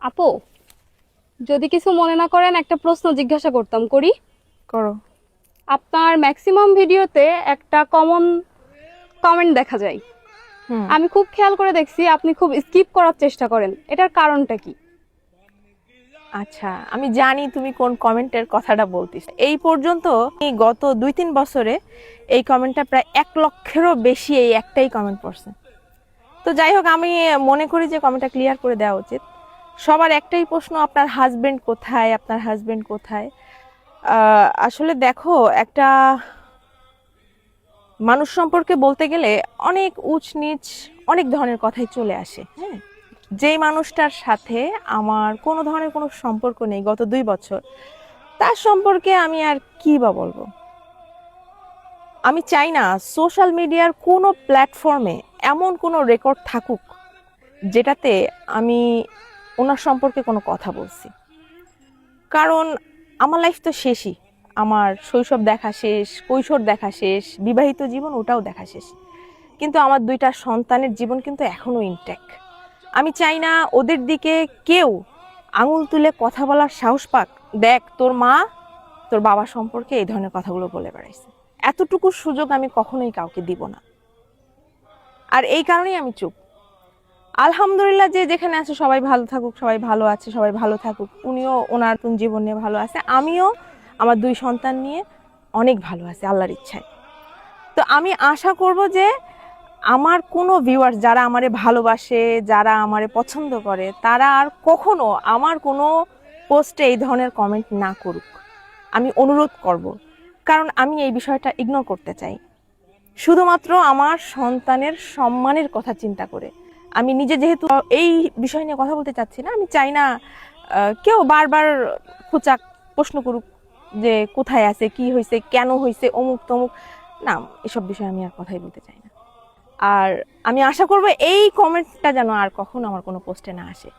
আপু, যদি কিছু মনে না করেন একটা প্রশ্ন জিজ্ঞাসা করতাম, করি? করো। আপনার ম্যাক্সিমাম ভিডিওতে একটা কমন কমেন্ট দেখা যায়। হুম। আমি খুব খেয়াল করে দেখছি আপনি খুব স্কিপ করার চেষ্টা করেন, এটার কারণটা কি? আচ্ছা, আমি জানি তুমি কোন কমেন্টের কথাটা বলতিস। এই পর্যন্ত এই গত 2-3 বছরে এই কমেন্টটা প্রায় 1 লক্ষেরও বেশি এই একটাই কমেন্ট পড়ছে। তো যাই হোক, আমি মনে করি যে কমেন্টটা ক্লিয়ার করে দেওয়া উচিত। সবার একটাই প্রশ্ন, আপনার হাজবেন্ড কোথায়, আপনার হাজবেন্ড কোথায়। আসলে দেখো, একটা মানুষ সম্পর্কে বলতে গেলে অনেক উঁচ নিচ, অনেক ধরনের কথাই চলে আসে। হ্যাঁ, যেই মানুষটার সাথে আমার কোনো ধরনের কোনো সম্পর্ক নেই গত 2 বছর, তার সম্পর্কে আমি আর কি বা বলবো। আমি চাই না সোশ্যাল মিডিয়ার কোনো প্ল্যাটফর্মে এমন কোনো রেকর্ড থাকুক যেটাতে আমি ওনার সম্পর্কে কোনো কথা বলছি। কারণ আমার লাইফ তো শেষই, আমার শৈশব দেখা শেষ, কৈশোর দেখা শেষ, বিবাহিত জীবন ওটাও দেখা শেষ, কিন্তু আমার 2টা সন্তানের জীবন কিন্তু এখনো ইনট্যাক্ট। আমি চাই না ওদের দিকে কেউ আঙুল তুলে কথা বলার সাহস পাক। দেখ, তোর মা তোর বাবা সম্পর্কে এই ধরনের কথাগুলো বলে বেড়াইছে, এতটুকু সুযোগ আমি কখনোই কাউকে দিব না। আর এই কারণেই আমি চুপ। আলহামদুলিল্লাহ, যে যেখানে আছে সবাই ভালো থাকুক, সবাই ভালো আছে, সবাই ভালো থাকুক। উনিও ওনার নতুন জীবন নিয়ে ভালো আছে, আমিও আমার 2 সন্তান নিয়ে অনেক ভালো আছি আল্লাহর ইচ্ছায়। তো আমি আশা করব যে আমার কোনো ভিউয়ার্স যারা আমারে ভালোবাসে, যারা আমারে পছন্দ করে, তারা আর কখনো আমার কোনো পোস্টে এই ধরনের কমেন্ট না করুক, আমি অনুরোধ করব। কারণ আমি এই বিষয়টা ইগনোর করতে চাই, শুধুমাত্র আমার সন্তানের সম্মানের কথা চিন্তা করে। আমি নিজে যেহেতু এই বিষয় নিয়ে কথা বলতে চাচ্ছি না, আমি চাই না কেউ বারবার খোঁচা প্রশ্ন করুক যে কোথায় আছে, কি হয়েছে, কেন হয়েছে, অমুক তমুক। না, এসব বিষয়ে আমি আর কথাই বলতে চাই না। আর আমি আশা করব এই কমেন্টটা যেন আর কখনো আমার কোনো পোস্টে না আসে।